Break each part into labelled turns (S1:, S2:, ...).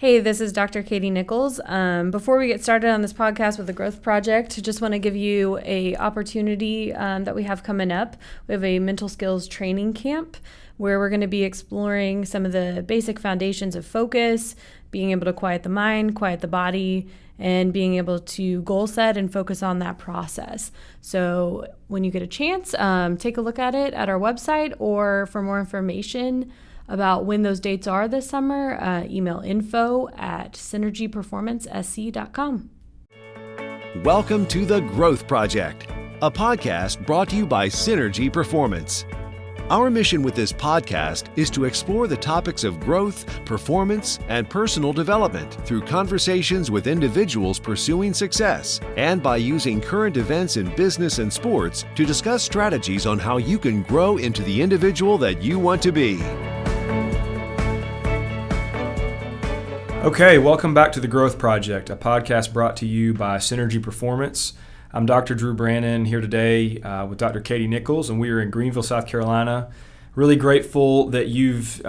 S1: Hey, this is Dr. Katie Nichols. Before we get started on this podcast with the Growth Project, just want to give you a opportunity that we have coming up. We have a mental skills training camp where we're going to be exploring some of the basic foundations of focus, being able to quiet the mind, quiet the body, and being able to goal set and focus on that process. So when you get a chance, take a look at it at our website, or for more information about when those dates are this summer, email info@synergyperformancesc.com.
S2: Welcome to The Growth Project, a podcast brought to you by Synergy Performance. Our mission with this podcast is to explore the topics of growth, performance, and personal development through conversations with individuals pursuing success, and by using current events in business and sports to discuss strategies on how you can grow into the individual that you want to be.
S3: Okay, welcome back to The Growth Project, a podcast brought to you by Synergy Performance. I'm Dr. Drew Brannon here today with Dr. Katie Nichols, and we are in Greenville, South Carolina. Really grateful that you've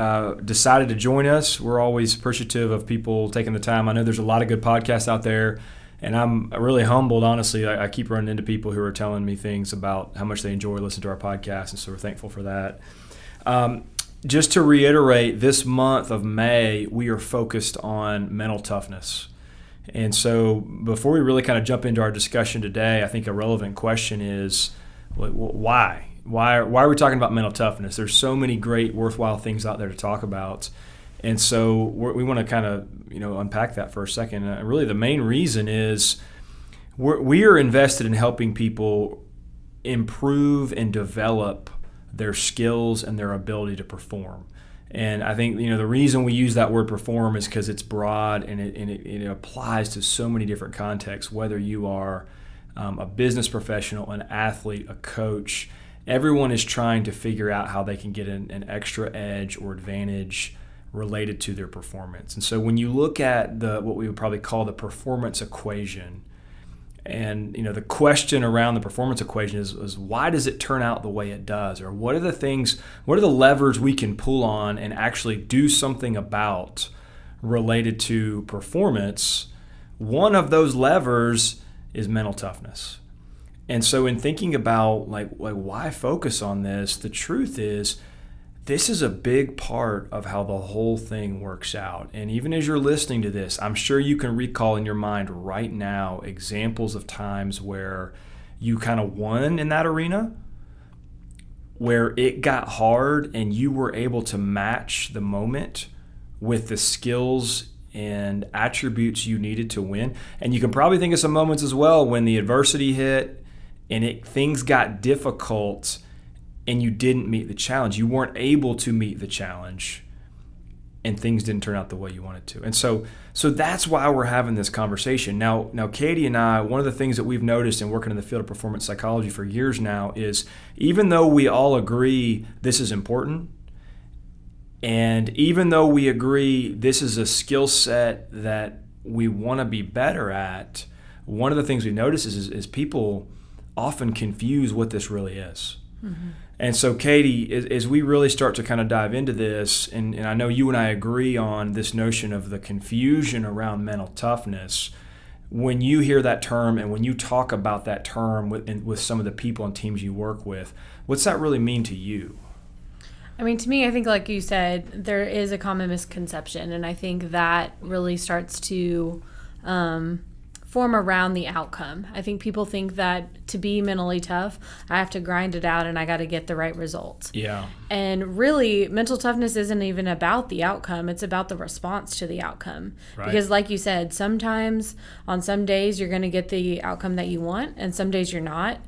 S3: decided to join us. We're always appreciative of people taking the time. I know there's a lot of good podcasts out there, and I'm really humbled, honestly. I keep running into people who are telling me things about how much they enjoy listening to our podcast, and so we're thankful for that. Just to reiterate, this month of May, we are focused on mental toughness. And so before we really kind of jump into our discussion today, I think a relevant question is, why? Why are we talking about mental toughness? There's so many great, worthwhile things out there to talk about. And so we want to kind of unpack that for a second. Really the main reason is we are invested in helping people improve and develop their skills and their ability to perform. And I think the reason we use that word perform is because it's broad and it applies to so many different contexts, whether you are a business professional, an athlete, a coach. Everyone is trying to figure out how they can get an extra edge or advantage related to their performance. And so when you look at what we would probably call the performance equation, and the question around the performance equation is why does it turn out the way it does? Or what are the levers we can pull on and actually do something about related to performance? One of those levers is mental toughness. And so in thinking about like why focus on this, the truth is this is a big part of how the whole thing works out. And even as you're listening to this, I'm sure you can recall in your mind right now examples of times where you kind of won in that arena, where it got hard and you were able to match the moment with the skills and attributes you needed to win. And you can probably think of some moments as well when the adversity hit and things got difficult and you didn't meet the challenge. You weren't able to meet the challenge and things didn't turn out the way you wanted to. And so that's why we're having this conversation. Now Katie and I, one of the things that we've noticed in working in the field of performance psychology for years now is even though we all agree this is important, and even though we agree this is a skill set that we want to be better at, one of the things we notice is people often confuse what this really is. Mm-hmm. And so, Katie, as we really start to kind of dive into this, and I know you and I agree on this notion of the confusion around mental toughness, when you hear that term and when you talk about that term with some of the people and teams you work with, what's that really mean to you?
S1: I mean, to me, I think like you said, there is a common misconception, and I think that really starts to form around the outcome. I think people think that to be mentally tough, I have to grind it out and I got to get the right results.
S3: Yeah.
S1: And really, mental toughness isn't even about the outcome. It's about the response to the outcome. Right. Because like you said, sometimes on some days you're going to get the outcome that you want and some days you're not.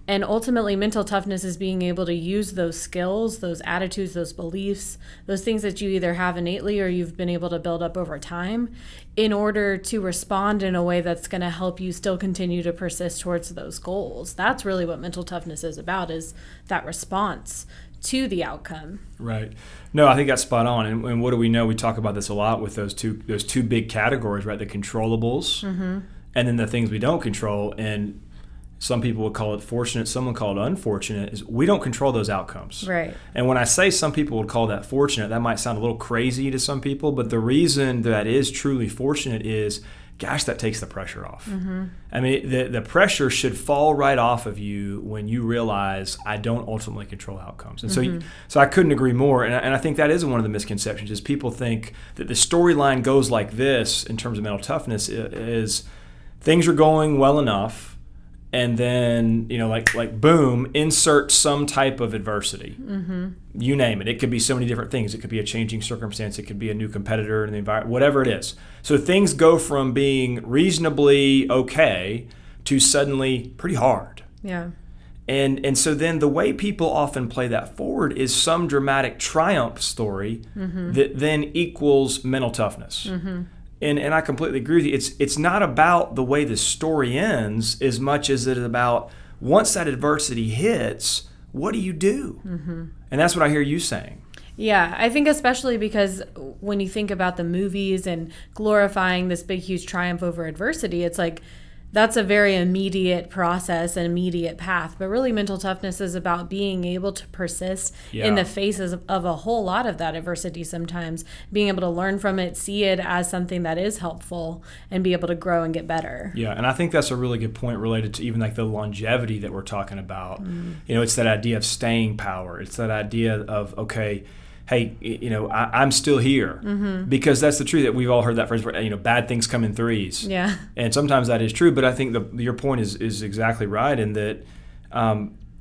S1: And ultimately, mental toughness is being able to use those skills, those attitudes, those beliefs, those things that you either have innately or you've been able to build up over time in order to respond in a way that's going to help you still continue to persist towards those goals. That's really what mental toughness is about, is that response to the outcome.
S3: Right. No, I think that's spot on. And what do we know? We talk about this a lot with those two big categories, right? The controllables, mm-hmm. and then the things we don't control. And some people would call it fortunate, some would call it unfortunate, is we don't control those outcomes.
S1: Right.
S3: And when I say some people would call that fortunate, that might sound a little crazy to some people, but the reason that is truly fortunate is, gosh, that takes the pressure off. I mean, the pressure should fall right off of you when you realize I don't ultimately control outcomes. And so I couldn't agree more. And I think that is one of the misconceptions, is people think that the storyline goes like this in terms of mental toughness is things are going well enough, and then, like boom, insert some type of adversity. You name it. It could be so many different things. It could be a changing circumstance. It could be a new competitor in the environment, whatever it is. So things go from being reasonably okay to suddenly pretty hard.
S1: Yeah.
S3: And so then the way people often play that forward is some dramatic triumph story that then equals mental toughness. And I completely agree with you. It's not about the way the story ends as much as it is about once that adversity hits, what do you do? And that's what I hear you saying.
S1: Yeah, I think especially because when you think about the movies and glorifying this big, huge triumph over adversity, it's like that's a very immediate process, an immediate path. But really, mental toughness is about being able to persist in the faces of a whole lot of that adversity sometimes, being able to learn from it, see it as something that is helpful, and be able to grow and get better. Yeah,
S3: and I think that's a really good point related to even like the longevity that we're talking about. It's that idea of staying power. It's that idea of, okay, hey, I'm still here, because that's the truth. That we've all heard that phrase where, bad things come in threes.
S1: Yeah.
S3: And sometimes that is true, but I think your point is exactly right in that,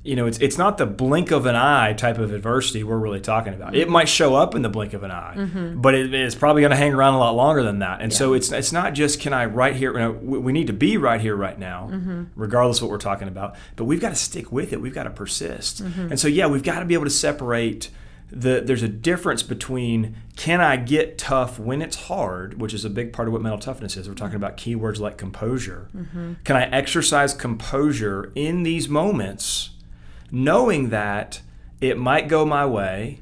S3: it's not the blink of an eye type of adversity we're really talking about. It might show up in the blink of an eye, but it's probably going to hang around a lot longer than that. And so it's not just, can I right here, we need to be right here, right now, regardless of what we're talking about, but we've got to stick with it. We've got to persist. And so, we've got to be able to separate there's a difference between, can I get tough when it's hard, which is a big part of what mental toughness is. We're talking about keywords like composure. Can I exercise composure in these moments, knowing that it might go my way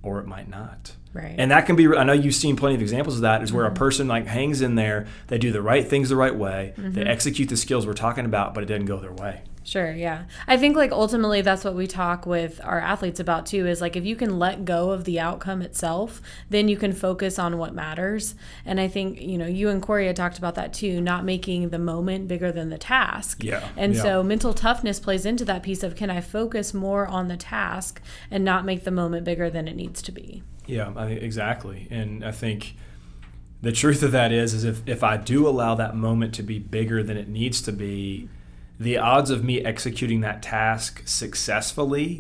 S3: or it might not?
S1: Right.
S3: And that can be, I know you've seen plenty of examples of that, is where a person like hangs in there, they do the right things the right way, they execute the skills we're talking about, but it doesn't go their way.
S1: Sure, yeah. I think like ultimately that's what we talk with our athletes about too, is like if you can let go of the outcome itself, then you can focus on what matters. And I think, you and Corey had talked about that too, not making the moment bigger than the task.
S3: Yeah.
S1: And so mental toughness plays into that piece of, can I focus more on the task and not make the moment bigger than it needs to be?
S3: Yeah, I think exactly. And I think the truth of that is if I do allow that moment to be bigger than it needs to be, the odds of me executing that task successfully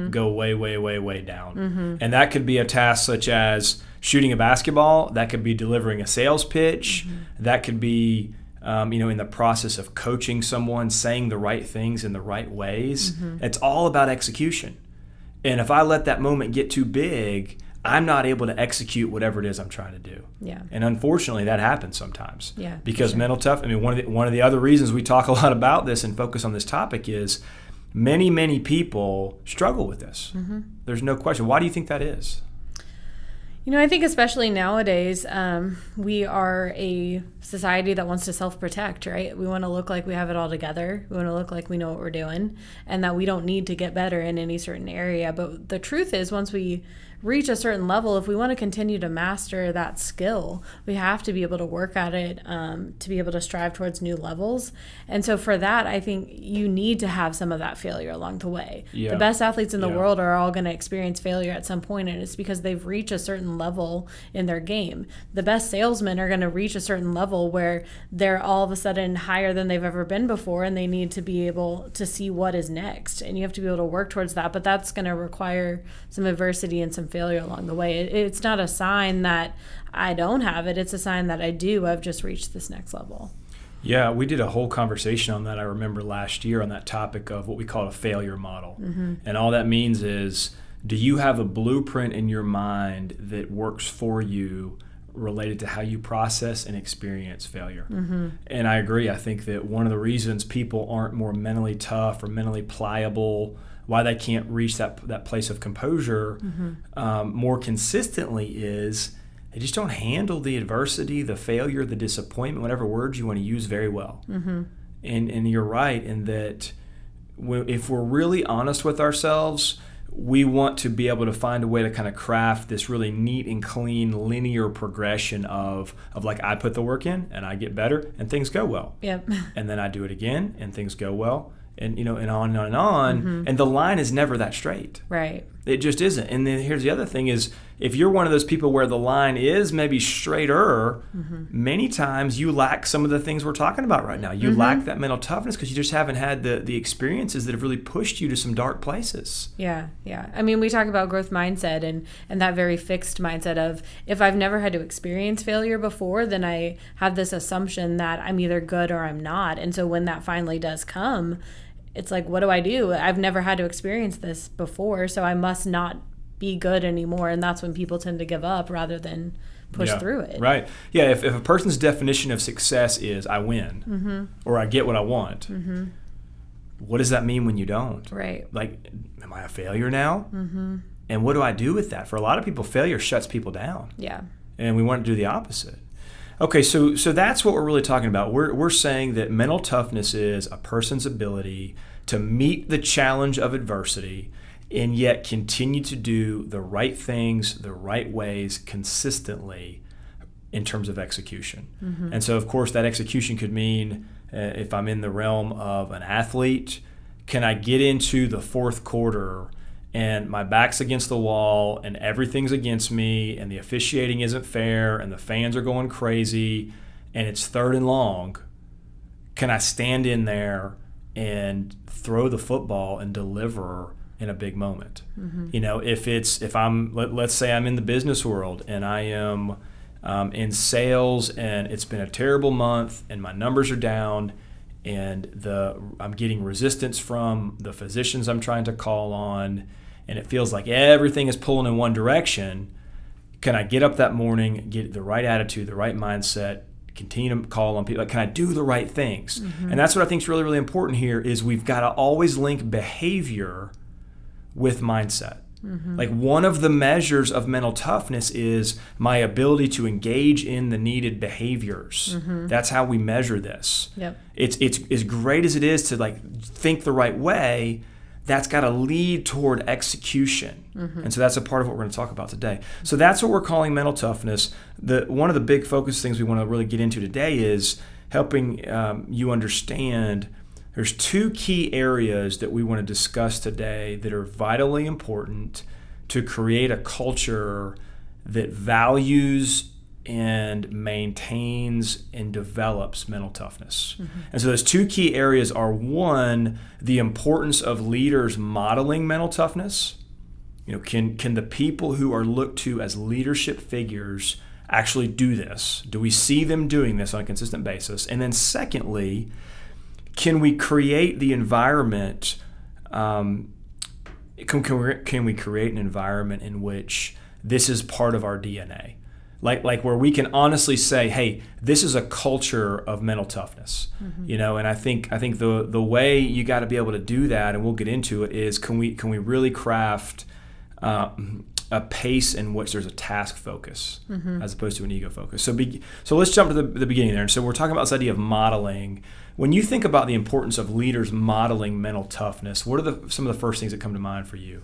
S3: go way, way, way, way down. And that could be a task such as shooting a basketball. That could be delivering a sales pitch. That could be, in the process of coaching someone, saying the right things in the right ways. It's all about execution. And if I let that moment get too big, I'm not able to execute whatever it is I'm trying to do.
S1: Yeah.
S3: And unfortunately, that happens sometimes.
S1: Yeah.
S3: Because mental toughness, one of the other reasons we talk a lot about this and focus on this topic is many, many people struggle with this. There's no question. Why do you think that is?
S1: I think especially nowadays, we are a society that wants to self-protect, right? We want to look like we have it all together. We want to look like we know what we're doing and that we don't need to get better in any certain area. But the truth is, once we reach a certain level, if we want to continue to master that skill, we have to be able to work at it to be able to strive towards new levels. And so for that, I think you need to have some of that failure along the way.
S3: Yeah.
S1: The best athletes in the world are all going to experience failure at some point, and it's because they've reached a certain level in their game. The best salesmen are going to reach a certain level where they're all of a sudden higher than they've ever been before, and they need to be able to see what is next. And you have to be able to work towards that, but that's going to require some adversity and some failure along the way. It's not a sign that I don't have it. It's a sign that I do. I've just reached this next level.
S3: Yeah, we did a whole conversation on that, I remember last year, on that topic of what we call a failure model. And all that means is, do you have a blueprint in your mind that works for you related to how you process and experience failure? And I agree. I think that one of the reasons people aren't more mentally tough or mentally pliable, why they can't reach that place of composure more consistently, is they just don't handle the adversity, the failure, the disappointment, whatever words you want to use, very well. And you're right in that if we're really honest with ourselves, we want to be able to find a way to kind of craft this really neat and clean linear progression of like, I put the work in and I get better and things go well.
S1: Yep.
S3: And then I do it again and things go well, and and on and on and on. And the line is never that straight.
S1: Right.
S3: It just isn't. And then here's the other thing is, if you're one of those people where the line is maybe straighter, many times you lack some of the things we're talking about right now. You lack that mental toughness because you just haven't had the experiences that have really pushed you to some dark places.
S1: Yeah, yeah. I mean, we talk about growth mindset and that very fixed mindset of, if I've never had to experience failure before, then I have this assumption that I'm either good or I'm not. And so when that finally does come, it's like, what do? I've never had to experience this before, so I must not be good anymore. And that's when people tend to give up rather than push through it.
S3: Right. Yeah, if a person's definition of success is I win or I get what I want, what does that mean when you don't?
S1: Right.
S3: Like, am I a failure now? And what do I do with that? For a lot of people, failure shuts people down.
S1: Yeah.
S3: And we want to do the opposite. Okay, so that's what we're really talking about. We're saying that mental toughness is a person's ability to meet the challenge of adversity and yet continue to do the right things the right ways consistently in terms of execution. And so, of course, that execution could mean, if I'm in the realm of an athlete, can I get into the fourth quarter and my back's against the wall and everything's against me and the officiating isn't fair and the fans are going crazy and it's 3rd and long? Can I stand in there and throw the football and deliver in a big moment? If I'm, let's say I'm in the business world and I am in sales and it's been a terrible month and my numbers are down and I'm getting resistance from the physicians I'm trying to call on, and it feels like everything is pulling in one direction. Can I get up that morning, get the right attitude, the right mindset, continue to call on people? Like, can I do the right things? And that's what I think is really, really important here, is we've got to always link behavior with mindset. Like, one of the measures of mental toughness is my ability to engage in the needed behaviors. That's how we measure this.
S1: Yep.
S3: It's as great as it is to like think the right way, that's got to lead toward execution. And so that's a part of what we're going to talk about today. So that's what we're calling mental toughness. One of the big focus things we want to really get into today is helping you understand there's 2 key areas that we want to discuss today that are vitally important to create a culture that values and maintains and develops mental toughness. And so those 2 key areas are, 1, the importance of leaders modeling mental toughness. Can the people who are looked to as leadership figures actually do this? Do we see them doing this on a consistent basis? And then secondly, can we create the environment, can we create an environment in which this is part of our DNA? Like where we can honestly say, hey, this is a culture of mental toughness. And I think the way you got to be able to do that, and we'll get into it, is can we really craft a pace in which there's a task focus as opposed to an ego focus. So let's jump to the beginning there. And so we're talking about this idea of modeling. When you think about the importance of leaders modeling mental toughness, what are some of the first things that come to mind for you?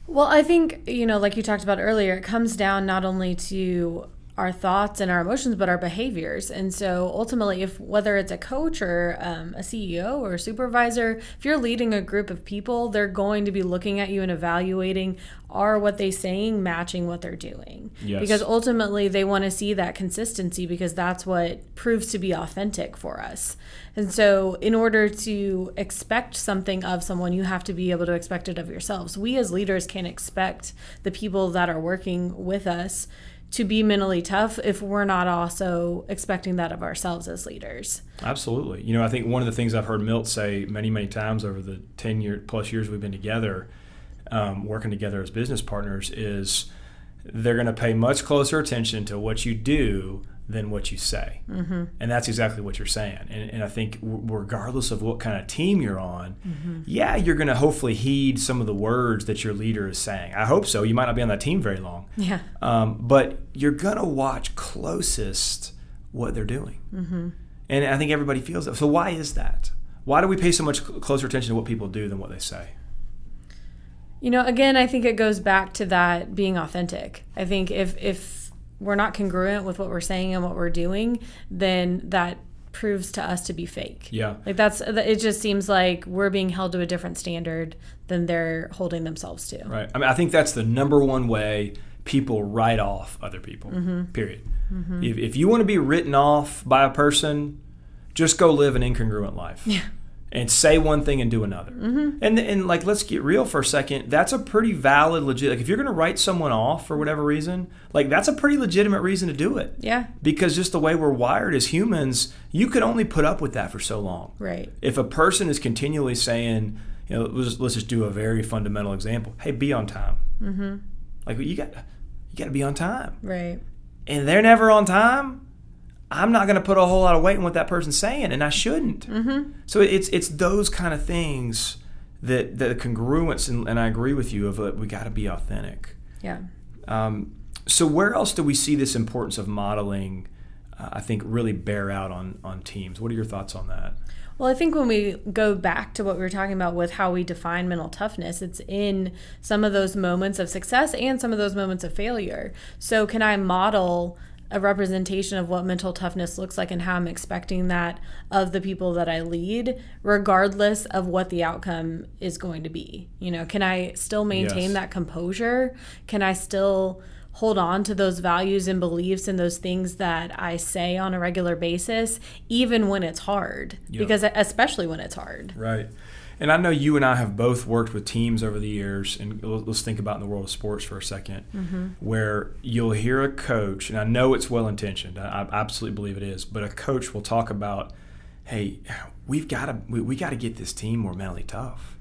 S1: Well, I think, like you talked about earlier, it comes down not only to our thoughts and our emotions, but our behaviors. And so ultimately, whether it's a coach or a CEO or a supervisor, if you're leading a group of people, they're going to be looking at you and evaluating, are what they're saying matching what they're doing?
S3: Yes.
S1: Because ultimately they want to see that consistency, because that's what proves to be authentic for us. And so in order to expect something of someone, you have to be able to expect it of yourselves. We as leaders can't expect the people that are working with us to be mentally tough if we're not also expecting that of ourselves as leaders.
S3: Absolutely. I think one of the things I've heard Milt say many, many times over the 10+ years we've been together, working together as business partners, is they're going to pay much closer attention to what you do than what you say. And that's exactly what you're saying. And I think regardless of what kind of team you're on, you're going to hopefully heed some of the words that your leader is saying. I hope so. You might not be on that team very long.
S1: Yeah.
S3: But you're going to watch closest what they're doing. And I think everybody feels that. So why is that? Why do we pay so much closer attention to what people do than what they say?
S1: Again, I think it goes back to that being authentic. I think if we're not congruent with what we're saying and what we're doing, then that proves to us to be fake.
S3: Yeah.
S1: Like it just seems like we're being held to a different standard than they're holding themselves to.
S3: Right. I mean, I think that's the number one way people write off other people, period. If you want to be written off by a person, just go live an incongruent life.
S1: Yeah.
S3: And say one thing and do another. And like, let's get real for a second. That's a pretty valid, legit. Like, if you're going to write someone off for whatever reason, like, that's a pretty legitimate reason to do it.
S1: Yeah.
S3: Because just the way we're wired as humans, you can only put up with that for so long.
S1: Right.
S3: If a person is continually saying, let's just do a very fundamental example. Hey, be on time. Like, you got to be on time.
S1: Right.
S3: And they're never on time. I'm not going to put a whole lot of weight in what that person's saying, and I shouldn't. So it's those kind of things that the congruence, and I agree with you, of we got to be authentic.
S1: Yeah.
S3: So where else do we see this importance of modeling, I think, really bear out on teams? What are your thoughts on that?
S1: Well, I think when we go back to what we were talking about with how we define mental toughness, it's in some of those moments of success and some of those moments of failure. So can I model a representation of what mental toughness looks like and how I'm expecting that of the people that I lead, regardless of what the outcome is going to be? Can I still maintain that composure? Can I still hold on to those values and beliefs and those things that I say on a regular basis, even when it's hard? Because especially when it's hard.
S3: Right. And I know you and I have both worked with teams over the years, and let's think about in the world of sports for a second, where you'll hear a coach, and I know it's well-intentioned, I absolutely believe it is, but a coach will talk about, hey, we got to get this team more mentally tough.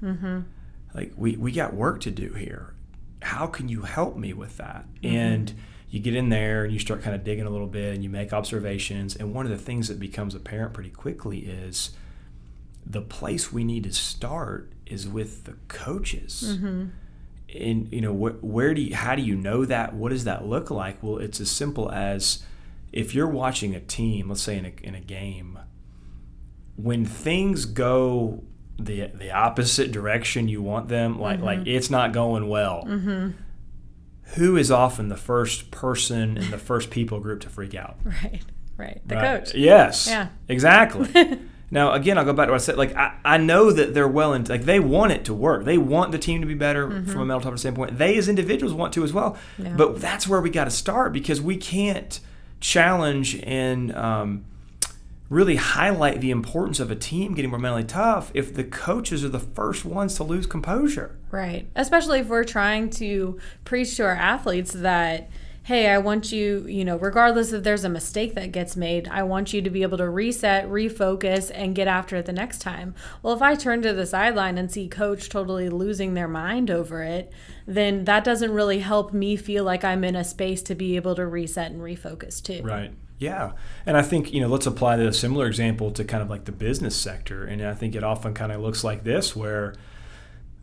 S3: Like, we got work to do here. How can you help me with that? And you get in there and you start kind of digging a little bit and you make observations, and one of the things that becomes apparent pretty quickly is the place we need to start is with the coaches. And how do you know that? What does that look like? Well, it's as simple as, if you're watching a team, let's say in a game, when things go the opposite direction you want them, like it's not going well, who is often the first person in the first people group to freak out?
S1: Right. The coach.
S3: Yes.
S1: Yeah.
S3: Exactly. Now, again, I'll go back to what I said. Like, I know that they're they want it to work. They want the team to be better from a mental toughness standpoint. They, as individuals, want to as well. Yeah. But that's where we got to start, because we can't challenge and really highlight the importance of a team getting more mentally tough if the coaches are the first ones to lose composure.
S1: Right. Especially if we're trying to preach to our athletes that, hey, I want you, regardless if there's a mistake that gets made, I want you to be able to reset, refocus, and get after it the next time. Well, if I turn to the sideline and see coach totally losing their mind over it, then that doesn't really help me feel like I'm in a space to be able to reset and refocus too.
S3: Right. Yeah. And I think, let's apply a similar example to kind of like the business sector. And I think it often kind of looks like this, where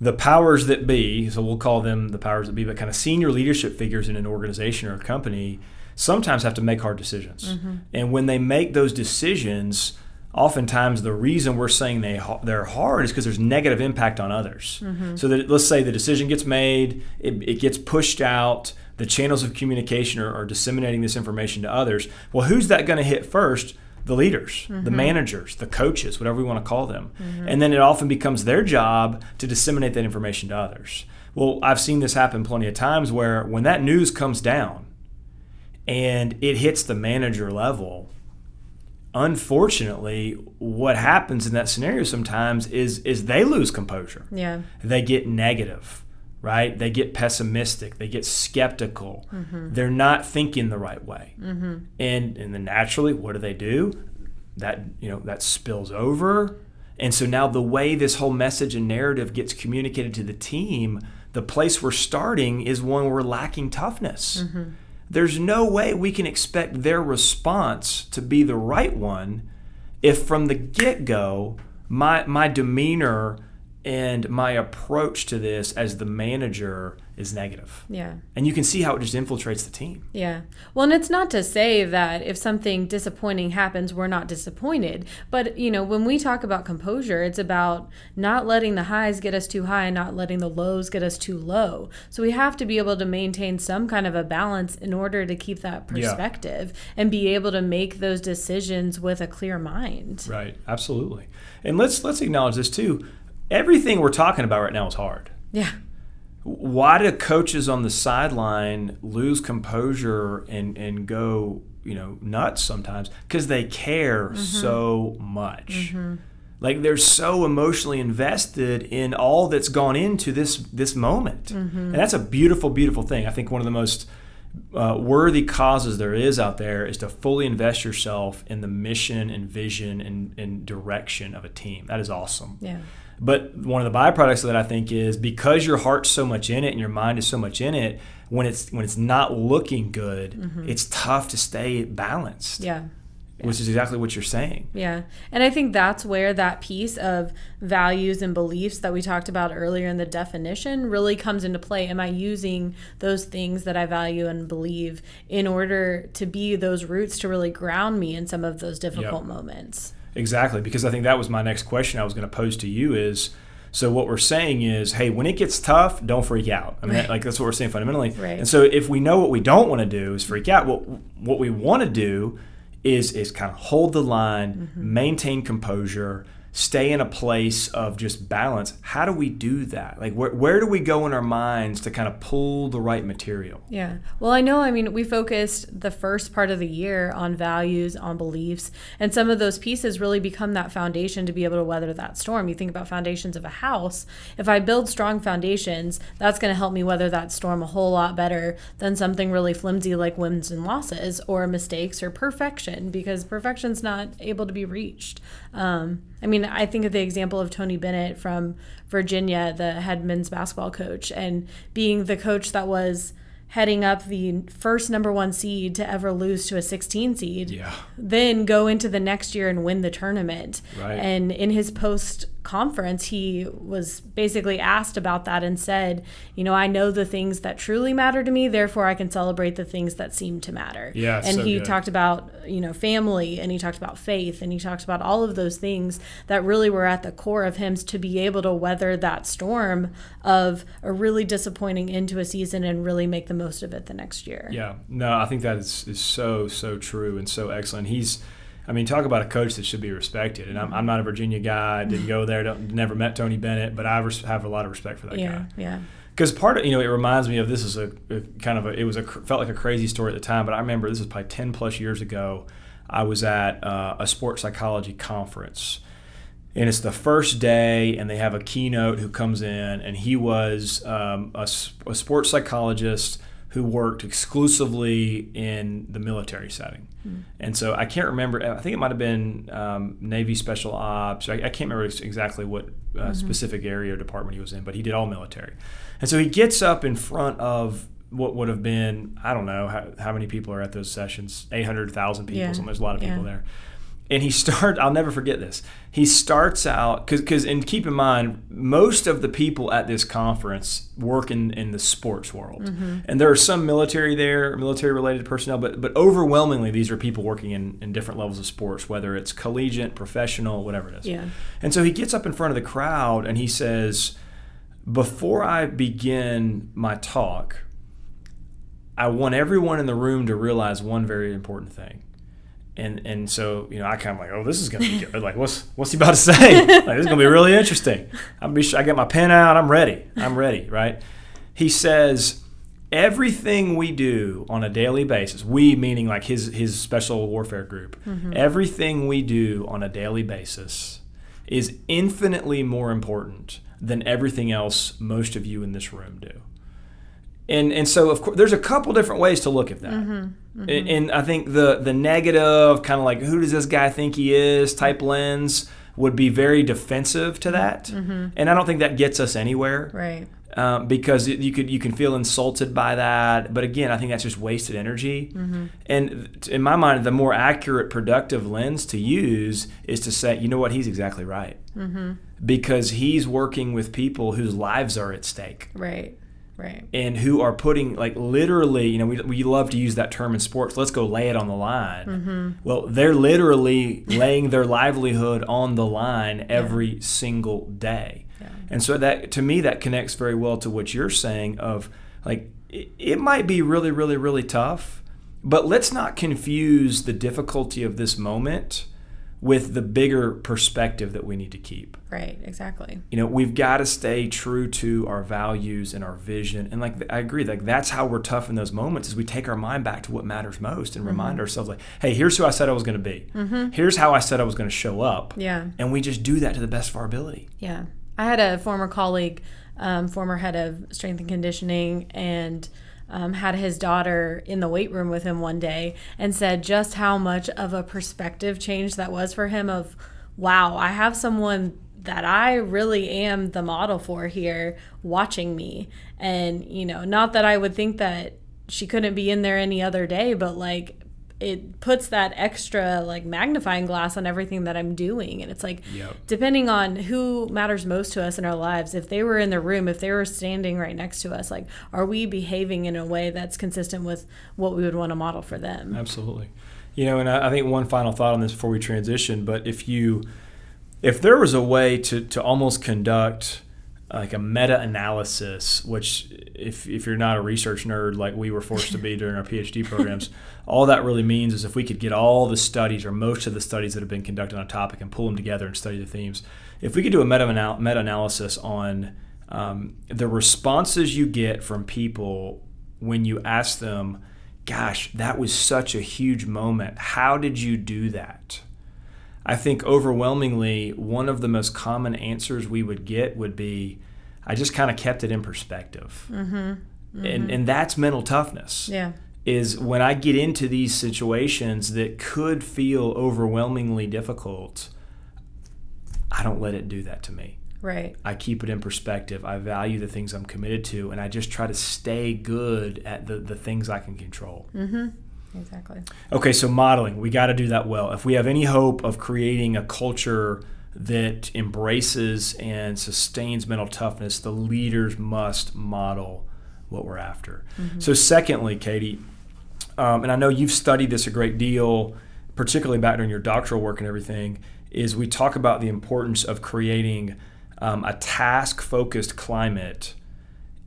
S3: the powers that be, so we'll call them the powers that be, but kind of senior leadership figures in an organization or a company sometimes have to make hard decisions. And when they make those decisions, oftentimes the reason we're saying they're hard is because there's negative impact on others. So that, let's say the decision gets made, it gets pushed out, the channels of communication are disseminating this information to others. Well, who's that going to hit first? The leaders, the managers, the coaches, whatever we want to call them. And then it often becomes their job to disseminate that information to others. Well, I've seen this happen plenty of times, where when that news comes down and it hits the manager level, unfortunately, what happens in that scenario sometimes is they lose composure.
S1: Yeah.
S3: They get negative, right? They get pessimistic. They get skeptical. They're not thinking the right way. And then naturally, what do? That spills over. And so now the way this whole message and narrative gets communicated to the team, the place we're starting is one where we're lacking toughness. There's no way we can expect their response to be the right one if from the get-go my demeanor and my approach to this as the manager is negative.
S1: Yeah.
S3: And you can see how it just infiltrates the team.
S1: Yeah. Well, and it's not to say that if something disappointing happens, we're not disappointed. But, when we talk about composure, it's about not letting the highs get us too high and not letting the lows get us too low. So we have to be able to maintain some kind of a balance in order to keep that perspective and be able to make those decisions with a clear mind.
S3: Right. Absolutely. And let's acknowledge this too. Everything we're talking about right now is hard.
S1: Yeah.
S3: Why do coaches on the sideline lose composure and go, nuts sometimes? Because they care so much. Like they're so emotionally invested in all that's gone into this moment. And that's a beautiful, beautiful thing. I think one of the most worthy causes there is out there is to fully invest yourself in the mission and vision and direction of a team. That is awesome.
S1: Yeah.
S3: But one of the byproducts of that, I think, is because your heart's so much in it and your mind is so much in it, when it's not looking good, it's tough to stay balanced.
S1: Yeah.
S3: Which is exactly what you're saying.
S1: Yeah. And I think that's where that piece of values and beliefs that we talked about earlier in the definition really comes into play. Am I using those things that I value and believe in order to be those roots to really ground me in some of those difficult moments?
S3: Exactly, because I think that was my next question I was going to pose to you is, so what we're saying is, hey, when it gets tough, don't freak out. I mean, that's what we're saying fundamentally.
S1: Right.
S3: And so if we know what we don't want to do is freak out, what we want to do is kind of hold the line, maintain composure, stay in a place of just balance. How do we do that? Like where do we go in our minds to kind of pull the right material?
S1: Yeah. Well, I know, we focused the first part of the year on values, on beliefs, and some of those pieces really become that foundation to be able to weather that storm. You think about foundations of a house. If I build strong foundations, that's going to help me weather that storm a whole lot better than something really flimsy like wins and losses or mistakes or perfection, because perfection's not able to be reached. I think of the example of Tony Bennett from Virginia, the head men's basketball coach, and being the coach that was heading up the first number 1 seed to ever lose to a 16 seed, then go into the next year and win the tournament.
S3: Right.
S1: And in his post-conference, he was basically asked about that and said, I know the things that truly matter to me, therefore I can celebrate the things that seem to matter.
S3: Yeah,
S1: and
S3: so
S1: he
S3: good.
S1: talked about, family, and he talked about faith, and he talked about all of those things that really were at the core of him to be able to weather that storm of a really disappointing end to a season and really make the most of it the next year.
S3: Yeah. No, I think that is so true and so excellent. Talk about a coach that should be respected. And I'm not a Virginia guy. Didn't go there. Never met Tony Bennett, but I have a lot of respect for that guy.
S1: Yeah.
S3: Because part of, it reminds me of, this is felt like a crazy story at the time, but I remember this was probably 10 plus years ago. I was at a sports psychology conference, and it's the first day, and they have a keynote who comes in, and he was a sports psychologist who worked exclusively in the military setting. And so I can't remember, I think it might have been Navy Special Ops. I can't remember exactly what specific area or department he was in, but he did all military. And so he gets up in front of what would have been, I don't know how many people are at those sessions, 800,000 people, so there's a lot of people there. And I'll never forget this. He starts out, and keep in mind, most of the people at this conference work in the sports world. And there are some military-related personnel, but overwhelmingly these are people working in different levels of sports, whether it's collegiate, professional, whatever it is.
S1: Yeah.
S3: And so he gets up in front of the crowd and he says, before I begin my talk, I want everyone in the room to realize one very important thing. And so, I kind of like, oh, this is going to be good. Like, what's he about to say? Like, this is going to be really interesting. I got my pen out. I'm ready, right? He says, everything we do on a daily basis, we meaning like his special warfare group, everything we do on a daily basis is infinitely more important than everything else most of you in this room do. And so, of course, there's a couple different ways to look at that. And I think the negative, kind of like, who does this guy think he is type lens would be very defensive to that. And I don't think that gets us anywhere.
S1: Right.
S3: Because you can feel insulted by that. But again, I think that's just wasted energy. And in my mind, the more accurate, productive lens to use is to say, you know what, he's exactly right. Because he's working with people whose lives are at stake.
S1: Right. Right.
S3: And who are putting, like, literally, we love to use that term in sports, let's go lay it on the line.
S1: Mm-hmm.
S3: Well, they're literally laying their livelihood on the line every single day.
S1: Yeah.
S3: And so that, to me, that connects very well to what you're saying of, like, it might be really, really, really tough, but let's not confuse the difficulty of this moment with the bigger perspective that we need to keep.
S1: Right, exactly.
S3: We've got to stay true to our values and our vision. And I agree, that's how we're tough in those moments, is we take our mind back to what matters most and remind ourselves, like, hey, here's who I said I was going to be. Here's how I said I was going to show up.
S1: Yeah.
S3: And we just do that to the best of our ability.
S1: Yeah. I had a former colleague, former head of strength and conditioning, and had his daughter in the weight room with him one day, and said just how much of a perspective change that was for him of, wow, I have someone that I really am the model for here watching me. And, not that I would think that she couldn't be in there any other day, but like, it puts that extra like magnifying glass on everything that I'm doing. And it's like, depending on who matters most to us in our lives, if they were in the room, if they were standing right next to us, like, are we behaving in a way that's consistent with what we would want to model for them?
S3: Absolutely. And I think one final thought on this before we transition, but if there was a way to almost conduct like a meta-analysis, which if you're not a research nerd like we were forced to be during our PhD programs, all that really means is if we could get all the studies or most of the studies that have been conducted on a topic and pull them together and study the themes, if we could do a meta-analysis on the responses you get from people when you ask them, gosh, that was such a huge moment, how did you do that? I think overwhelmingly, one of the most common answers we would get would be, I just kind of kept it in perspective. And that's mental toughness.
S1: Yeah.
S3: Is when I get into these situations that could feel overwhelmingly difficult, I don't let it do that to me.
S1: Right.
S3: I keep it in perspective. I value the things I'm committed to, and I just try to stay good at the things I can control.
S1: Exactly.
S3: Okay, so modeling, we got to do that well. If we have any hope of creating a culture that embraces and sustains mental toughness, the leaders must model what we're after. So secondly, Katie, and I know you've studied this a great deal, particularly back during your doctoral work and everything, is we talk about the importance of creating a task-focused climate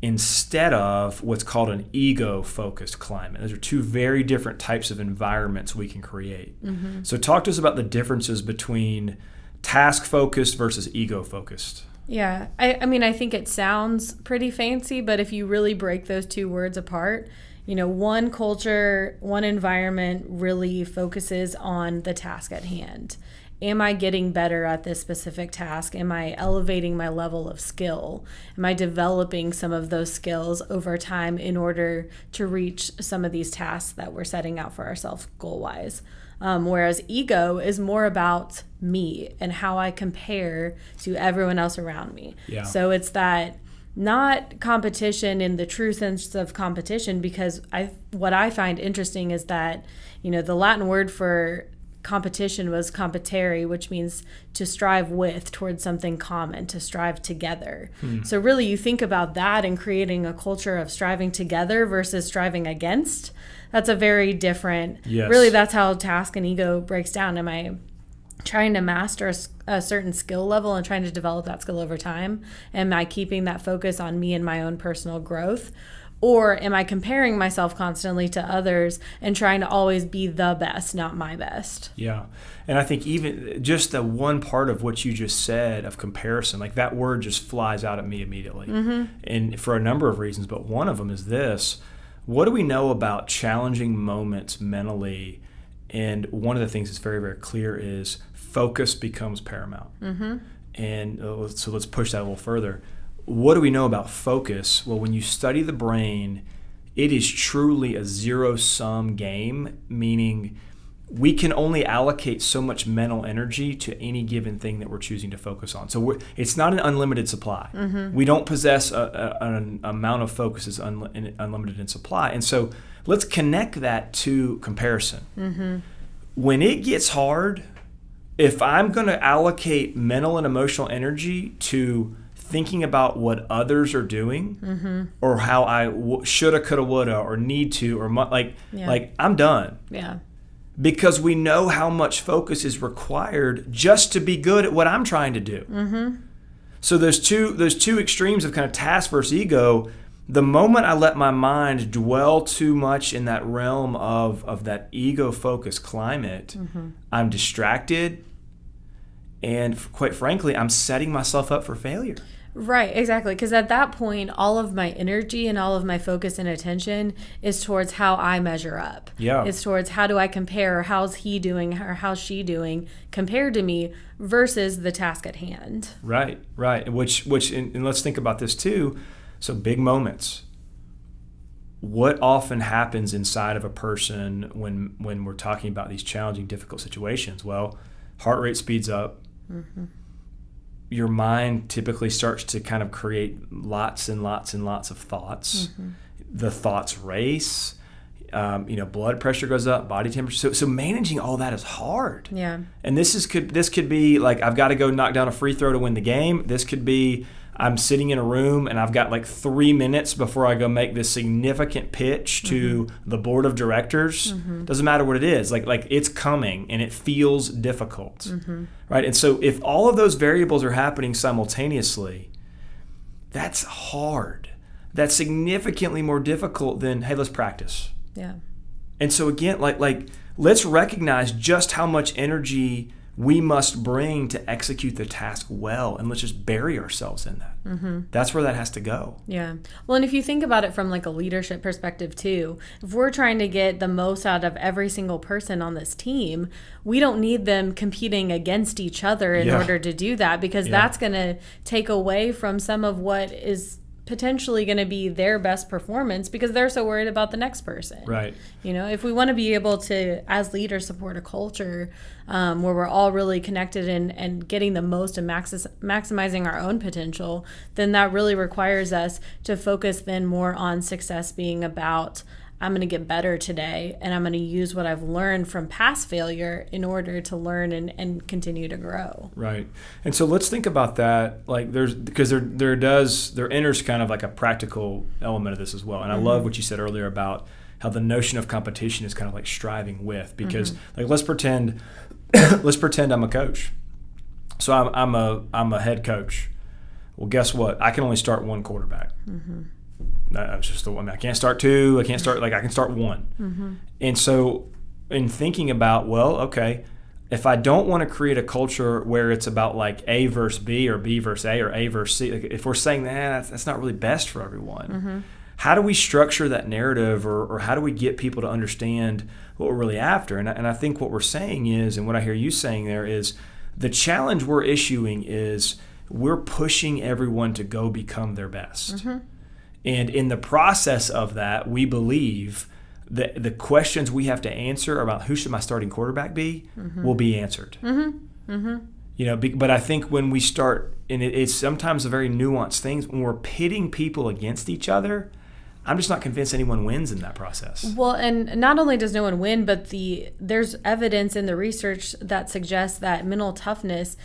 S3: instead of what's called an ego-focused climate. Those are two very different types of environments we can create. So talk to us about the differences between task-focused versus ego-focused.
S1: Yeah, I mean, I think it sounds pretty fancy, but if you really break those two words apart, one culture, one environment really focuses on the task at hand. Am I getting better at this specific task? Am I elevating my level of skill? Am I developing some of those skills over time in order to reach some of these tasks that we're setting out for ourselves goal-wise? Whereas ego is more about me and how I compare to everyone else around me.
S3: Yeah.
S1: So it's that not competition in the true sense of competition, because what I find interesting is that, the Latin word for competition was competere, which means to strive with towards something common, to strive together. So really you think about that and creating a culture of striving together versus striving against. That's a very different, really that's how task and ego breaks down. Am I trying to master a certain skill level and trying to develop that skill over time? Am I keeping that focus on me and my own personal growth? Or am I comparing myself constantly to others and trying to always be the best, not my best?
S3: Yeah. And I think even just the one part of what you just said of comparison, like that word just flies out at me immediately. And for a number of reasons, but one of them is this. What do we know about challenging moments mentally? And one of the things that's very, very clear is focus becomes paramount. And so let's push that a little further. What do we know about focus? Well, when you study the brain, it is truly a zero-sum game, meaning we can only allocate so much mental energy to any given thing that we're choosing to focus on. So it's not an unlimited supply. We don't possess an amount of focus that's unlimited in supply. And so let's connect that to comparison. When it gets hard, if I'm going to allocate mental and emotional energy to thinking about what others are doing or how I shoulda, coulda, woulda, or need to, or like I'm done.
S1: Yeah.
S3: Because we know how much focus is required just to be good at what I'm trying to do. So those two extremes of kind of task versus ego. The moment I let my mind dwell too much in that realm of that ego-focused climate, I'm distracted, and quite frankly, I'm setting myself up for failure.
S1: Right, exactly. Because at that point, all of my energy and all of my focus and attention is towards how I measure up.
S3: Yeah.
S1: It's towards how do I compare, how's he doing or how's she doing compared to me versus the task at hand.
S3: Right. Which and let's think about this too. So big moments. What often happens inside of a person when we're talking about these challenging, difficult situations? Well, heart rate speeds up. Your mind typically starts to kind of create lots and lots and lots of thoughts. The thoughts race. Blood pressure goes up, body temperature. So managing all that is hard.
S1: Yeah.
S3: And this could be like I've got to go knock down a free throw to win the game. This could be I'm sitting in a room and I've got like 3 minutes before I go make this significant pitch to the board of directors. Doesn't matter what it is. Like it's coming and it feels difficult. Right? And so if all of those variables are happening simultaneously, that's hard. That's significantly more difficult than, hey, let's practice.
S1: Yeah.
S3: And so again, like let's recognize just how much energy we must bring to execute the task well, and let's just bury ourselves in that. That's where that has to go.
S1: Yeah. Well, and if you think about it from like a leadership perspective too, if we're trying to get the most out of every single person on this team, we don't need them competing against each other in order to do that, because that's going to take away from some of what is potentially going to be their best performance, because they're so worried about the next person.
S3: Right.
S1: If we want to be able to, as leaders, support a culture where we're all really connected and getting the most and maximizing our own potential, then that really requires us to focus then more on success being about, I'm going to get better today, and I'm going to use what I've learned from past failure in order to learn and continue to grow.
S3: Right. And so let's think about that. Like there enters kind of like a practical element of this as well. And I love what you said earlier about how the notion of competition is kind of like striving with, because like let's pretend I'm a coach. So I'm a head coach. Well, guess what? I can only start one quarterback. That's just the one. I can't start two. I can start one. And so in thinking about, well, okay, if I don't want to create a culture where it's about like A versus B or B versus A or A versus C, like if we're saying that's not really best for everyone, how do we structure that narrative, or how do we get people to understand what we're really after? And I think what we're saying is, and what I hear you saying there is, the challenge we're issuing is we're pushing everyone to go become their best. And in the process of that, we believe that the questions we have to answer about who should my starting quarterback be will be answered. But I think when we start, and it's sometimes a very nuanced thing, when we're pitting people against each other, I'm just not convinced anyone wins in that process.
S1: Well, and not only does no one win, but there's evidence in the research that suggests that mental toughness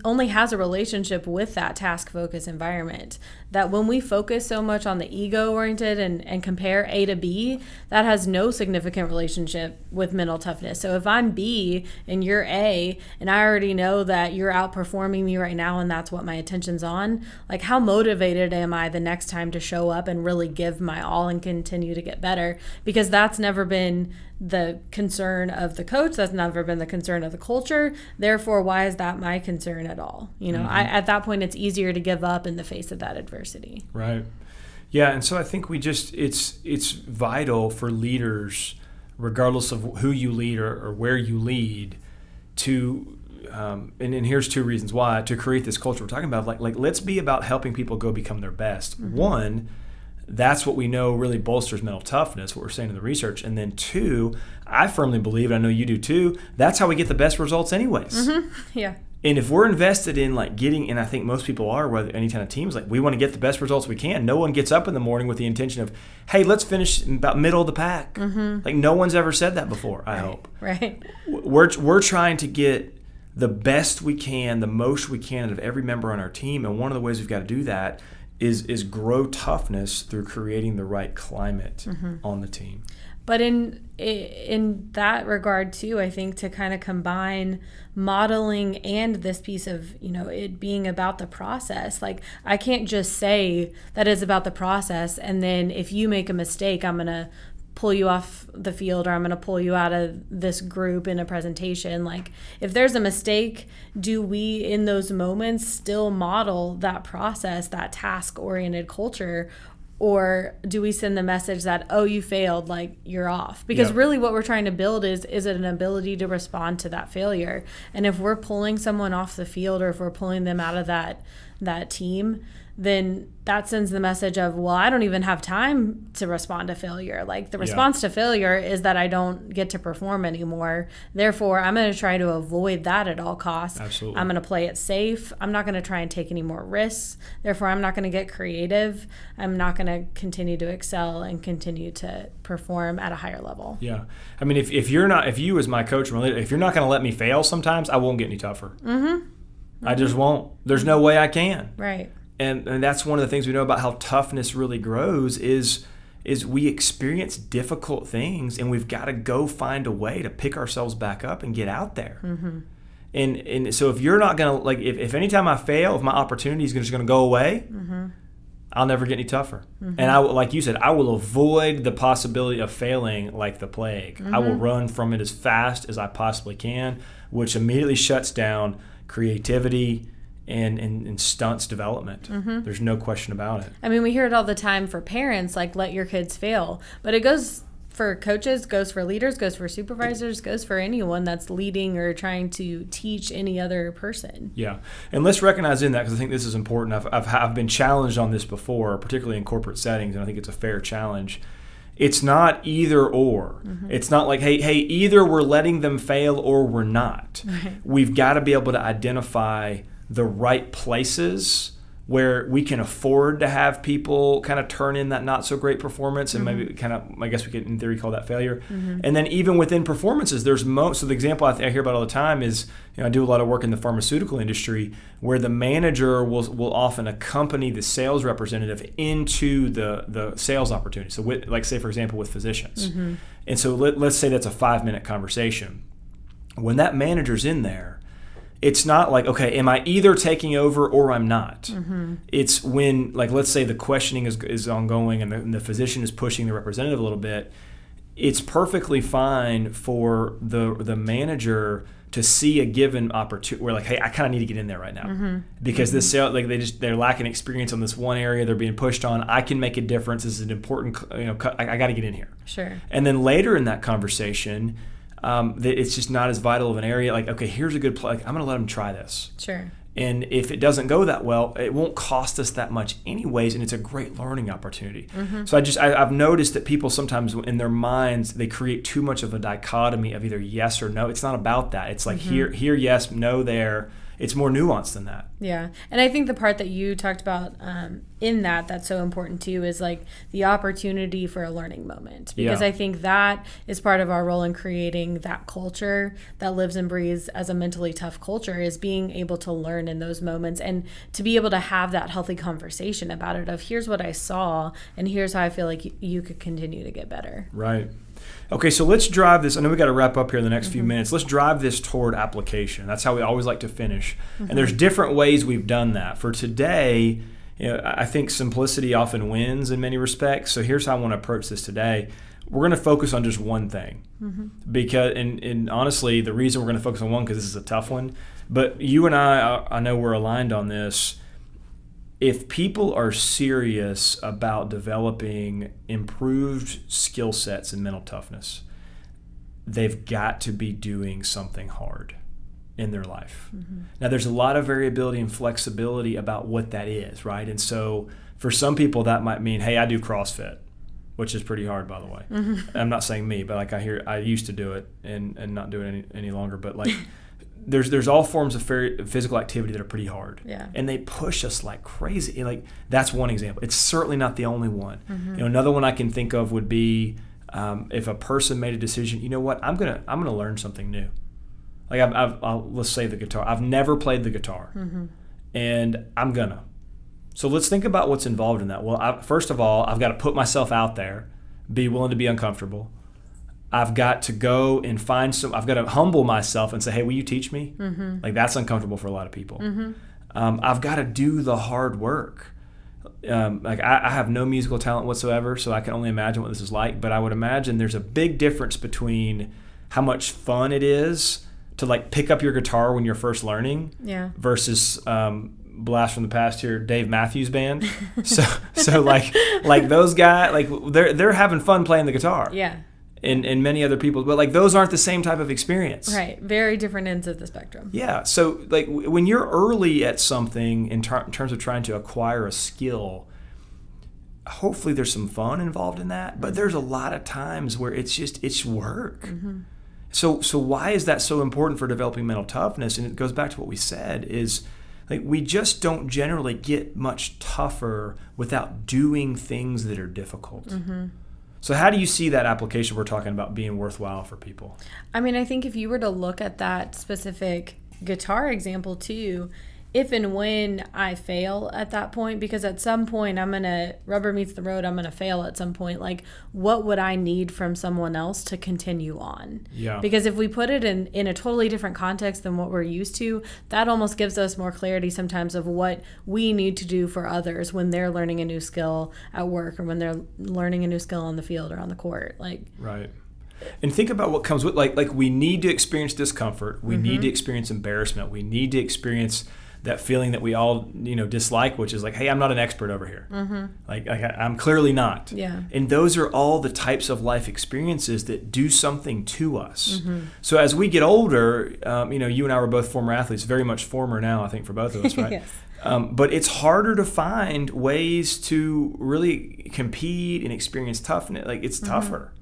S1: only has a relationship with that task-focused environment. That when we focus so much on the ego-oriented and compare A to B, that has no significant relationship with mental toughness. So if I'm B and you're A, and I already know that you're outperforming me right now and that's what my attention's on, like how motivated am I the next time to show up and really give my all and continue to get better? Because that's never been the concern of the coach. That's never been the concern of the culture. Therefore, why is that my concern at all? At that point, it's easier to give up in the face of that adversity.
S3: Right. Yeah. And so I think it's vital for leaders, regardless of who you lead or where you lead, to and here's 2 reasons why, to create this culture we're talking about. Like let's be about helping people go become their best. One, that's what we know really bolsters mental toughness, what we're saying in the research. And then 2, I firmly believe, and I know you do too, that's how we get the best results anyways.
S1: Yeah.
S3: And if we're invested in like getting, and I think most people are, whether any kind of teams, like we want to get the best results we can. No one gets up in the morning with the intention of, hey, let's finish about middle of the pack. Like no one's ever said that before, I hope.
S1: Right.
S3: We're trying to get the best we can, the most we can out of every member on our team. And one of the ways we've got to do that is grow toughness through creating the right climate on the team.
S1: But in that regard too, I think to kind of combine modeling and this piece of, it being about the process. Like, I can't just say that it's about the process, and then if you make a mistake, I'm going to pull you off the field, or I'm going to pull you out of this group in a presentation. Like, if there's a mistake, do we in those moments still model that process, that task-oriented culture? Or do we send the message that, oh, you failed, like, you're off? Because really what we're trying to build is an ability to respond to that failure. And if we're pulling someone off the field, or if we're pulling them out of that team, then that sends the message of, well, I don't even have time to respond to failure. Like, the response to failure is that I don't get to perform anymore. Therefore, I'm going to try to avoid that at all costs.
S3: Absolutely.
S1: I'm going to play it safe. I'm not going to try and take any more risks. Therefore, I'm not going to get creative. I'm not going to continue to excel and continue to perform at a higher level.
S3: Yeah. I mean, if you as my coach, if you're not going to let me fail sometimes, I won't get any tougher. I just won't. There's no way I can.
S1: Right.
S3: And that's one of the things we know about how toughness really grows is we experience difficult things, and we've got to go find a way to pick ourselves back up and get out there. And so if you're not going to, like, if anytime I fail, if my opportunity is just going to go away, I'll never get any tougher. And I, like you said, I will avoid the possibility of failing like the plague. I will run from it as fast as I possibly can, which immediately shuts down creativity and stunts development. There's no question about it.
S1: I mean, we hear it all the time for parents, like, let your kids fail. But it goes for coaches, goes for leaders, goes for supervisors, goes for anyone that's leading or trying to teach any other person.
S3: Yeah. And let's recognize in that, because I think this is important. I've been challenged on this before, particularly in corporate settings, and I think it's a fair challenge. It's not either or. It's not like, hey, either we're letting them fail or we're not. We've got to be able to identify the right places where we can afford to have people kind of turn in that not so great performance, and maybe kind of, I guess we could in theory call that failure. And then even within performances, there's so the example I hear about all the time is, I do a lot of work in the pharmaceutical industry where the manager will often accompany the sales representative into the sales opportunity. So like, say for example with physicians. And so let's say that's a 5-minute conversation. When that manager's in there, it's not like, okay, am I either taking over or I'm not? It's when, like, let's say the questioning is ongoing and the physician is pushing the representative a little bit. It's perfectly fine for the manager to see a given opportunity where, like, hey, I kind of need to get in there right now because this sale, like, they're lacking experience on this one area, they're being pushed on. I can make a difference. This is an important, I got to get in here.
S1: Sure.
S3: And then later in that conversation, it's just not as vital of an area. Like, okay, here's a good play. Like, I'm going to let them try this.
S1: Sure.
S3: And if it doesn't go that well, it won't cost us that much anyways, and it's a great learning opportunity. So I've noticed that people sometimes in their minds, they create too much of a dichotomy of either yes or no. It's not about that. It's like here, yes, no, there. It's more nuanced than that.
S1: Yeah. And I think the part that you talked about in that's so important too is, like, the opportunity for a learning moment. Because I think that is part of our role in creating that culture that lives and breathes as a mentally tough culture, is being able to learn in those moments and to be able to have that healthy conversation about it of, here's what I saw and here's how I feel like you could continue to get better.
S3: Right. Okay, so let's drive this. I know we got to wrap up here in the next few minutes. Let's drive this toward application. That's how we always like to finish. And there's different ways we've done that. For today, I think simplicity often wins in many respects. So here's how I want to approach this today. We're going to focus on just one thing. Because, and honestly, the reason we're going to focus on one, because this is a tough one, but you and I know we're aligned on this. If people are serious about developing improved skill sets in mental toughness, they've got to be doing something hard in their life. Now, there's a lot of variability and flexibility about what that is, right? And so for some people, that might mean, hey, I do CrossFit, which is pretty hard, by the way. I'm not saying me, but like I used to do it and not do it any longer. But like there's all forms of physical activity that are pretty hard. Yeah. And they push us like crazy. Like, that's one example. It's certainly not the only one. Another one I can think of would be if a person made a decision, you know what, I'm gonna learn something new. Like let's say the guitar. I've never played the guitar, and I'm gonna. So let's think about what's involved in that. Well, first of all, I've got to put myself out there, be willing to be uncomfortable. I've got to go and I've got to humble myself and say, hey, will you teach me? Like that's uncomfortable for a lot of people. I've got to do the hard work. Like I have no musical talent whatsoever, so I can only imagine what this is like. But I would imagine there's a big difference between how much fun it is to like pick up your guitar when you're first learning versus blast from the past here, Dave Matthews Band. so like those guys, like they're having fun playing the guitar.
S1: Yeah.
S3: And many other people, but like those aren't the same type of experience.
S1: Right. Very different ends of the spectrum.
S3: Yeah. So like when you're early at something in terms of trying to acquire a skill, hopefully there's some fun involved in that, but there's a lot of times where it's work. So why is that so important for developing mental toughness? And it goes back to what we said is like we just don't generally get much tougher without doing things that are difficult. So how do you see that application we're talking about being worthwhile for people?
S1: I mean, I think if you were to look at that specific guitar example too, if and when I fail at that point, because at some point rubber meets the road, I'm going to fail at some point. Like, what would I need from someone else to continue on?
S3: Yeah.
S1: Because if we put it in a totally different context than what we're used to, that almost gives us more clarity sometimes of what we need to do for others when they're learning a new skill at work or when they're learning a new skill on the field or on the court. Like,
S3: right. And think about what comes with like we need to experience discomfort. We need to experience embarrassment. We need to experience that feeling that we all, dislike, which is like, hey, I'm not an expert over here. Like I'm clearly not.
S1: Yeah.
S3: And those are all the types of life experiences that do something to us. So as we get older, you and I were both former athletes, very much former now, I think, for both of us, right?
S1: Yes.
S3: But it's harder to find ways to really compete and experience toughness. Like it's tougher.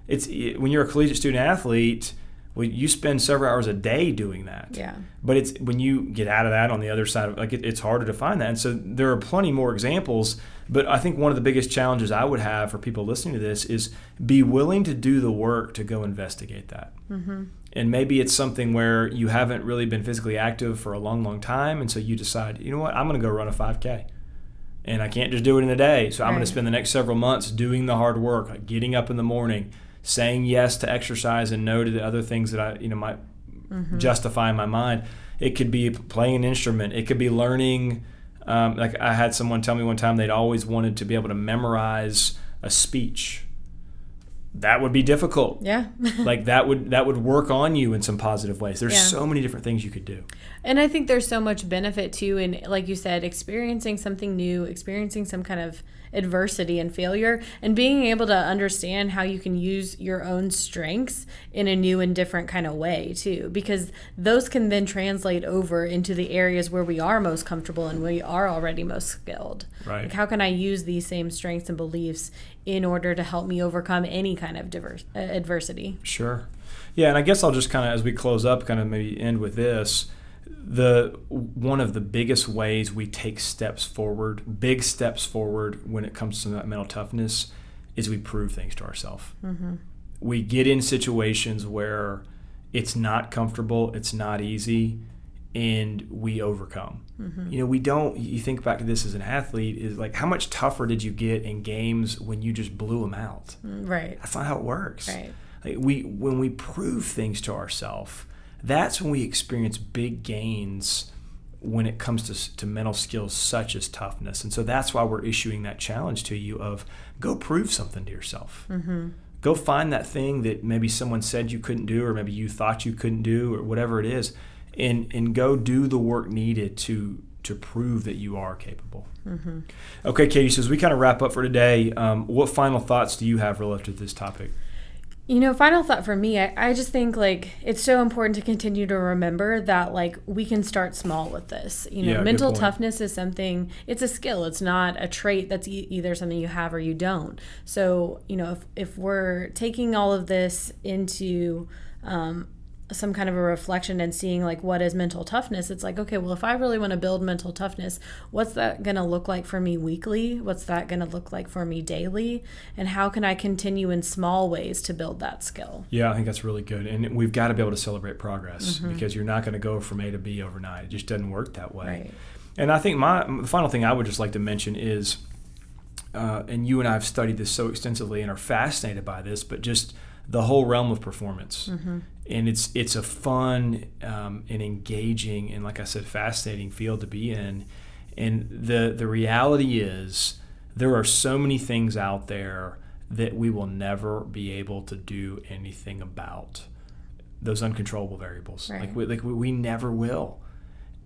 S3: It's when you're a collegiate student athlete, well, you spend several hours a day doing that.
S1: Yeah.
S3: But it's when you get out of that on the other side, it's harder to find that. And so there are plenty more examples. But I think one of the biggest challenges I would have for people listening to this is be willing to do the work to go investigate that. And maybe it's something where you haven't really been physically active for a long, long time. And so you decide, you know what, I'm going to go run a 5K. And I can't just do it in a day. So I'm going to spend the next several months doing the hard work, like getting up in the morning, saying yes to exercise and no to the other things that I might justify in my mind. It could be playing an instrument. It could be learning. Like I had someone tell me one time they'd always wanted to be able to memorize a speech. That would be difficult.
S1: Yeah.
S3: Like that would work on you in some positive ways. There's so many different things you could do.
S1: And I think there's so much benefit too in, like you said, experiencing something new, experiencing some kind of adversity and failure, and being able to understand how you can use your own strengths in a new and different kind of way too, because those can then translate over into the areas where we are most comfortable and we are already most skilled.
S3: Right.
S1: Like how can I use these same strengths and beliefs in order to help me overcome any kind of adversity?
S3: Sure. Yeah, and I guess I'll just kind of, as we close up, kind of maybe end with this. One of the biggest ways we take big steps forward when it comes to mental toughness is we prove things to ourselves. We get in situations where it's not comfortable, it's not easy, and we overcome. You think back to this as an athlete, is like how much tougher did you get in games when you just blew them out?
S1: Right.
S3: That's not how it works.
S1: Right.
S3: Like when we prove things to ourselves, that's when we experience big gains when it comes to mental skills such as toughness. And so that's why we're issuing that challenge to you of go prove something to yourself. Go find that thing that maybe someone said you couldn't do, or maybe you thought you couldn't do, or whatever it is, and go do the work needed to prove that you are capable. Okay, Katie, so as we kind of wrap up for today, what final thoughts do you have relative to this topic?
S1: Final thought for me, I just think like it's so important to continue to remember that like we can start small with this. Mental toughness is something, it's a skill. It's not a trait that's either something you have or you don't. So, if we're taking all of this into some kind of a reflection and seeing like what is mental toughness, it's like, okay, well, if I really want to build mental toughness, what's that going to look like for me weekly? What's that going to look like for me daily? And how can I continue in small ways to build that skill?
S3: Yeah, I think that's really good. And we've got to be able to celebrate progress because you're not going to go from A to B overnight. It just doesn't work that way.
S1: Right.
S3: And I think the final thing I would just like to mention is, and you and I have studied this so extensively and are fascinated by this, but just the whole realm of performance. And it's a fun and engaging and, like I said, fascinating field to be in. And the reality is there are so many things out there that we will never be able to do anything about, those uncontrollable variables.
S1: Right.
S3: Like we never will.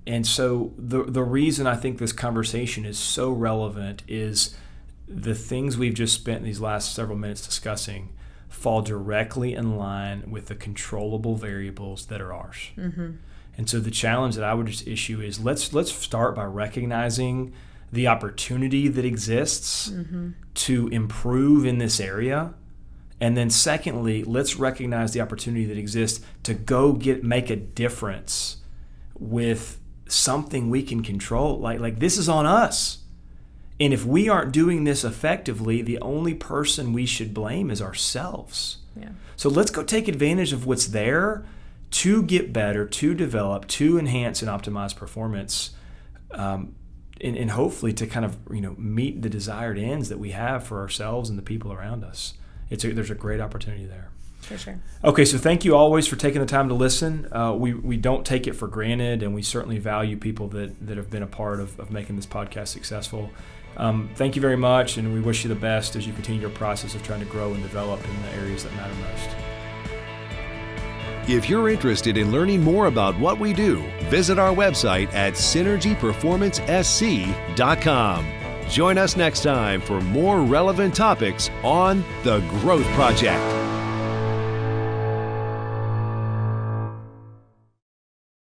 S3: And so the reason I think this conversation is so relevant is the things we've just spent these last several minutes discussing fall directly in line with the controllable variables that are ours. And so the challenge that I would just issue is let's start by recognizing the opportunity that exists to improve in this area. And then secondly, let's recognize the opportunity that exists to go make a difference with something we can control. Like this is on us. And if we aren't doing this effectively, the only person we should blame is ourselves.
S1: Yeah.
S3: So let's go take advantage of what's there to get better, to develop, to enhance and optimize performance, and hopefully to kind of meet the desired ends that we have for ourselves and the people around us. There's a great opportunity there.
S1: For sure.
S3: Okay, so thank you always for taking the time to listen. We don't take it for granted, and we certainly value people that have been a part of making this podcast successful. Thank you very much, and we wish you the best as you continue your process of trying to grow and develop in the areas that matter most.
S2: If you're interested in learning more about what we do, visit our website at synergyperformancesc.com. Join us next time for more relevant topics on The Growth Project.